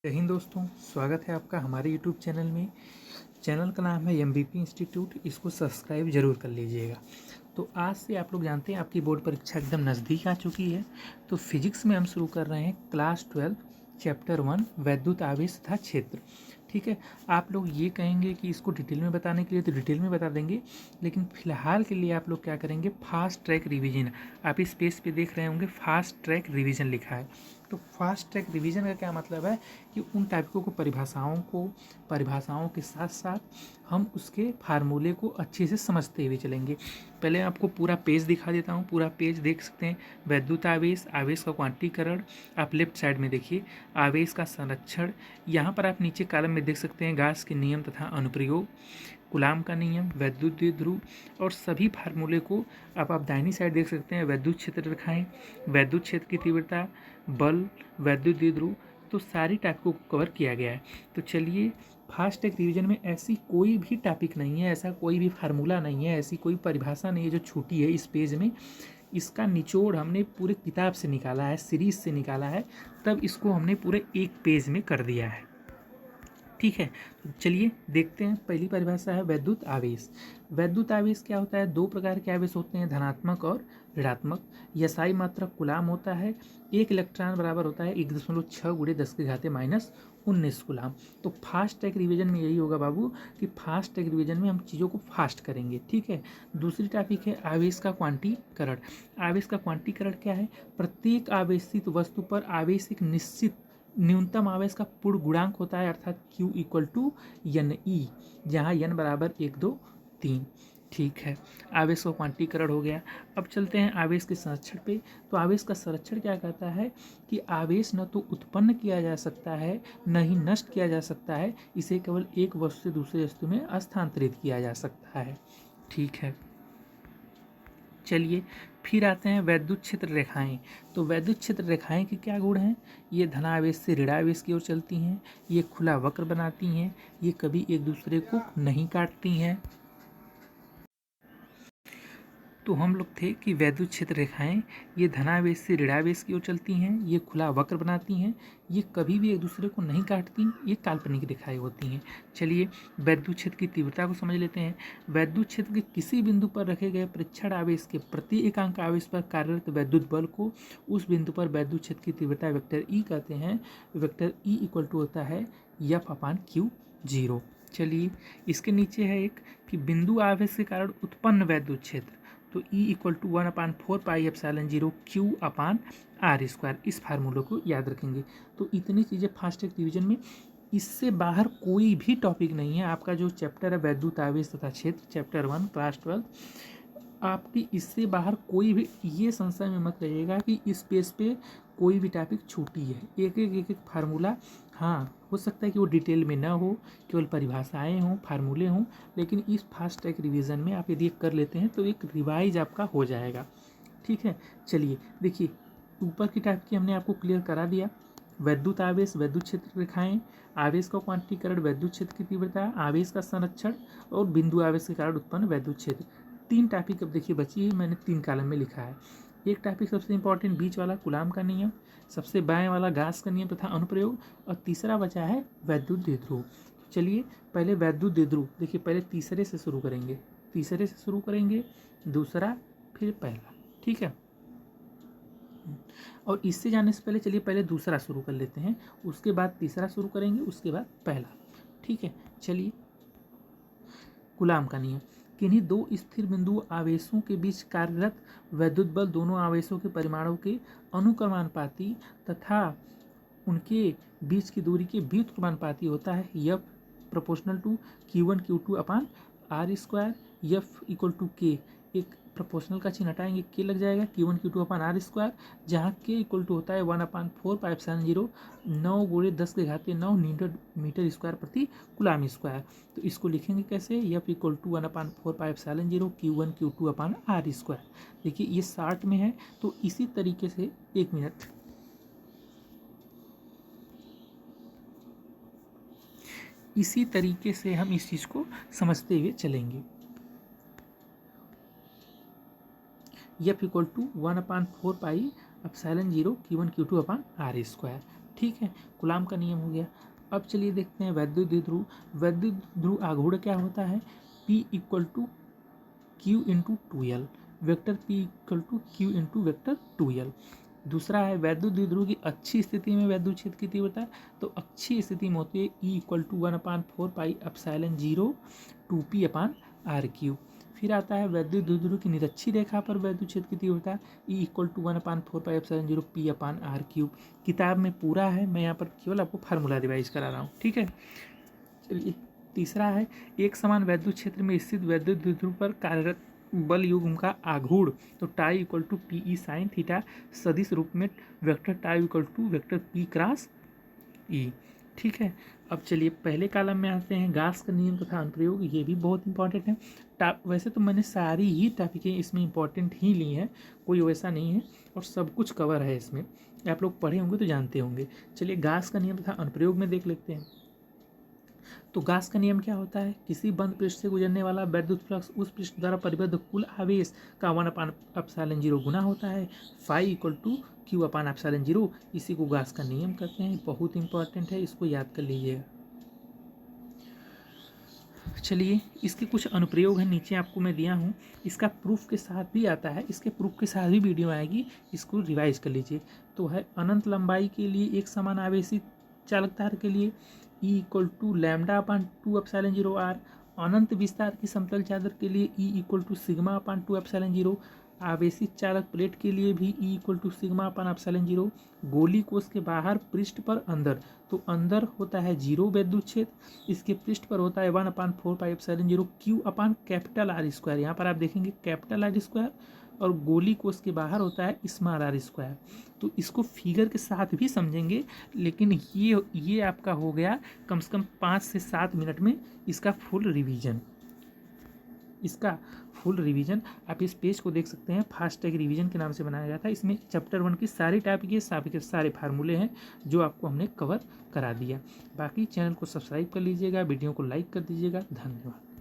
जय हिंद दोस्तों, स्वागत है आपका हमारे यूट्यूब चैनल में। चैनल का नाम है MVP इंस्टीट्यूट। इसको सब्सक्राइब जरूर कर लीजिएगा। तो आज से आप लोग जानते हैं आपकी बोर्ड परीक्षा एकदम नज़दीक आ चुकी है। तो फिजिक्स में हम शुरू कर रहे हैं क्लास 12 चैप्टर 1 वैद्युत आवेश तथा क्षेत्र। ठीक है, आप लोग ये कहेंगे कि इसको डिटेल में बताने के लिए तो डिटेल में बता देंगे, लेकिन फिलहाल के लिए आप लोग क्या करेंगे, फास्ट ट्रैक रिवीजन। आप इस पेज पे देख रहे होंगे फास्ट ट्रैक रिवीजन लिखा है। तो फास्ट ट्रैक रिवीजन का क्या मतलब है कि उन टॉपिकों को परिभाषाओं के साथ साथ हम उसके फार्मूले को अच्छे से समझते हुए चलेंगे। पहले आपको पूरा पेज दिखा देता हूँ। पूरा पेज देख सकते हैं। वैद्युत आवेश, आवेश का क्वांटीकरण, आप लेफ्ट साइड में देखिए, आवेश का संरक्षण। यहाँ पर आप नीचे कॉलम में देख सकते हैं गाउस के नियम तथा अनुप्रयोग, कूलाम का नियम, वैद्युत द्विध्रुव और सभी फार्मूले को आप दाहिनी साइड देख सकते हैं। वैद्युत क्षेत्र रेखाएं, वैद्युत क्षेत्र की तीव्रता, बल, वैद्युत द्विध्रुव, तो सारी टॉपिकों को कवर किया गया है। तो चलिए, फास्ट ट्रैक रिवीजन में ऐसी कोई भी टॉपिक नहीं है, ऐसा कोई भी फार्मूला नहीं है, ऐसी कोई परिभाषा नहीं है जो छूटी है इस पेज में। इसका निचोड़ हमने पूरे किताब से निकाला है, सीरीज से निकाला है, तब इसको हमने पूरे एक पेज में कर दिया है। ठीक है, तो चलिए देखते हैं। पहली परिभाषा है वैद्युत आवेश। वैद्युत आवेश क्या होता है? दो प्रकार के आवेश होते हैं, धनात्मक और ऋणात्मक। यसाई मात्रक कूलाम होता है। एक इलेक्ट्रॉन बराबर होता है 1.6 × 10⁻⁻19 कूलाम। तो फास्ट ट्रैक रिवीजन में यही होगा बाबू कि फास्ट ट्रैक रिवीजन में हम चीज़ों को फास्ट करेंगे। ठीक है, दूसरी टॉपिक है आवेश का क्वांटीकरण। आवेश का क्वांटीकरण क्या है? प्रत्येक आवेशित वस्तु पर आवेश एक निश्चित न्यूनतम आवेश का पूर्ण गुणांक होता है, अर्थात Q = NE, जहाँ N = 1, 2, 3। ठीक है, आवेश का क्वांटीकरण हो गया। अब चलते हैं आवेश के संरक्षण पे। तो आवेश का संरक्षण क्या कहता है कि आवेश न तो उत्पन्न किया जा सकता है, न ही नष्ट किया जा सकता है, इसे केवल एक वस्तु से दूसरी वस्तु में स्थानांतरित किया जा सकता है। ठीक है, चलिए फिर आते हैं वैद्युत क्षेत्र रेखाएं। तो वैद्युत क्षेत्र रेखाएं के क्या गुण हैं? ये धनावेश से ऋणावेश की ओर चलती हैं, ये खुला वक्र बनाती हैं, ये कभी एक दूसरे को नहीं काटती हैं। तो हम लोग थे कि वैद्युत क्षेत्र रेखाएं ये धनावेश से ऋणावेश की ओर चलती हैं, ये खुला वक्र बनाती हैं, ये कभी भी एक दूसरे को नहीं काटती, ये काल्पनिक रेखाएं होती हैं। चलिए वैद्युत क्षेत्र की तीव्रता को समझ लेते हैं। वैद्युत क्षेत्र के किसी बिंदु पर रखे गए परीक्षण आवेश के प्रति एकांक आवेश पर कार्यरत वैद्युत बल को उस बिंदु पर वैद्युत क्षेत्र की तीव्रता वेक्टर E कहते हैं। वेक्टर E = होता है F/Q0। चलिए इसके नीचे है एक कि बिंदु आवेश के कारण उत्पन्न वैद्युत क्षेत्र, तो E = 1/4πε0 Q/r²। इस फार्मूले को याद रखेंगे। तो इतनी चीज़ें फास्ट ट्रैक डिवीजन में, इससे बाहर कोई भी टॉपिक नहीं है। आपका जो चैप्टर है वैद्युत आवेश तथा क्षेत्र, चैप्टर 1 क्लास 12, आपकी इससे बाहर कोई भी ये संशय में मत रहिएगा कि इस पेज पे कोई भी टॉपिक छूटी है। एक एक फार्मूला, हाँ हो सकता है कि वो डिटेल में ना हो, केवल परिभाषाएं हों, फार्मूले हों, लेकिन इस फास्ट ट्रैक रिवीजन में आप यदि कर लेते हैं तो एक रिवाइज आपका हो जाएगा। ठीक है, चलिए देखिए, ऊपर की टॉपिक की हमने आपको क्लियर करा दिया। वैद्युत आवेश, वैद्युत क्षेत्र रेखाएं, आवेश का क्वांटीकरण, वैद्युत क्षेत्र की तीव्रता, आवेश का संरक्षण और बिंदु आवेश के कारण उत्पन्न वैद्युत क्षेत्र। 3 टॉपिक अब देखिए बची है, मैंने 3 कॉलम में लिखा है। एक टॉपिक सबसे इंपॉर्टेंट बीच वाला कूलाम का नियम, सबसे बाएं वाला गाउस का नियम तथा अनुप्रयोग, और तीसरा बचा है वैद्युत द्विध्रुव। चलिए पहले वैद्युत द्विध्रुव देखिए, पहले तीसरे से शुरू करेंगे, दूसरा फिर पहला। ठीक है, और इससे जाने से पहले चलिए पहले दूसरा शुरू कर लेते हैं, उसके बाद तीसरा शुरू करेंगे, उसके बाद पहला। ठीक है, चलिए कूलाम का नियम, किन्हीं दो स्थिर बिंदु आवेशों के बीच कार्यरत वैद्युत बल दोनों आवेशों के परिमाणों के अनुक्रमानुपाती तथा उनके बीच की दूरी के व्युत्क्रमानुपाती होता है। F ∝ Q1Q2/r²। F = K, एक प्रोपोर्शनल का चिन्ह हटाएंगे, K लग जाएगा, Q1Q2/r², जहाँ K = होता है 1/4πε0 9 × 10⁻⁹ प्रति कूलाम स्क्वायर। तो इसको लिखेंगे कैसे? F = 1/4πε0 Q1Q2/r²। देखिए ये 60 में है, तो इसी तरीके से, एक मिनट, इसी तरीके से हम इस चीज़ को समझते हुए चलेंगे। F = 1/4πε0 Q1Q2/r²। ठीक है, कूलाम का नियम हो गया। अब चलिए देखते हैं वैद्युत द्विध्रुव। वैद्युत द्विध्रुव आघूर्ण क्या होता है? P equal to Q into 2L, vector P equal to Q into vector 2L। दूसरा है वैद्युत द्विध्रुव की अच्छी स्थिति में वैद्युत क्षेत्र की तीव्रता, तो अच्छी स्थिति में होती है E equal to 1/4 pi epsilon 0 2P upon R3। फिर आता है वैद्युत द्विध्रुव की निरक्षी रेखा पर वैद्युत क्षेत्र की तीव्रता E equal to 1/4 pi epsilon 0 P upon R3। किताब में पूरा है, मैं यहाँ पर केवल आपको फार्मूला रिवाइज करा रहा हूँ, ठीक है। चलिए तीसरा है एक समान वैद्युत क्षेत्र में स्थित वैद्युत द्विध्रुव पर कार्यरत बल युग्म का आघूर्ण, तो tau equal to P E sine theta सदिश रूप में vector tau equal to vector P cross E, ठीक है। अब चलिए पहले कॉलम में आते हैं, गास का नियम तथा अनुप्रयोग, ये भी बहुत इंपॉर्टेंट है। वैसे तो मैंने सारी ही टॉपिकें इसमें इंपॉर्टेंट ही ली हैं, कोई वैसा नहीं है, और सब कुछ कवर है इसमें, आप लोग पढ़े होंगे तो जानते होंगे। चलिए गास का नियम तथा अनुप्रयोग में देख लेते हैं। तो गास का नियम क्या होता है? किसी बंद पृष्ठ से गुजरने वाला वैद्युत फ्लक्स उस पृष्ठ द्वारा परिबद्ध कुल आवेश का 1/ε0 गुना होता है, फाई इक्वल टू Q/ε0। इसी को गास का नियम कहते हैं, बहुत इंपॉर्टेंट है, इसको याद कर लीजिएगा। चलिए इसके कुछ अनुप्रयोग हैं, नीचे आपको मैं दिया हूँ, इसका प्रूफ के साथ भी आता है, इसके प्रूफ के साथ भी वीडियो आएगी, इसको रिवाइज कर लीजिए। तो है अनंत लंबाई के लिए एक समान आवेशित चालक तार के लिए E इक्वल टू λ/2ε0r, अनंत विस्तार की समतल चादर के लिए E इक्वल टू σ/2ε0, आवेशित चालक प्लेट के लिए भी E इक्वल टू σ/ε0, गोली कोष के बाहर पृष्ठ पर अंदर, तो अंदर होता है 0 वैद्युत क्षेत्र, इसके पृष्ठ पर होता है 1/4 पाई एप्सिलॉन 0 Q/R²। यहाँ पर आप देखेंगे R², और गोली कोष के बाहर होता है r²। तो इसको फिगर के साथ भी समझेंगे, लेकिन ये आपका हो गया कम से कम 5 से 7 मिनट में इसका फुल रिवीजन। आप इस पेज को देख सकते हैं, फास्ट टैग रिवीजन के नाम से बनाया गया था। इसमें चैप्टर 1 की सारी टॉपिक के सारे फार्मूले हैं जो आपको हमने कवर करा दिया। बाकी चैनल को सब्सक्राइब कर लीजिएगा, वीडियो को लाइक कर दीजिएगा। धन्यवाद।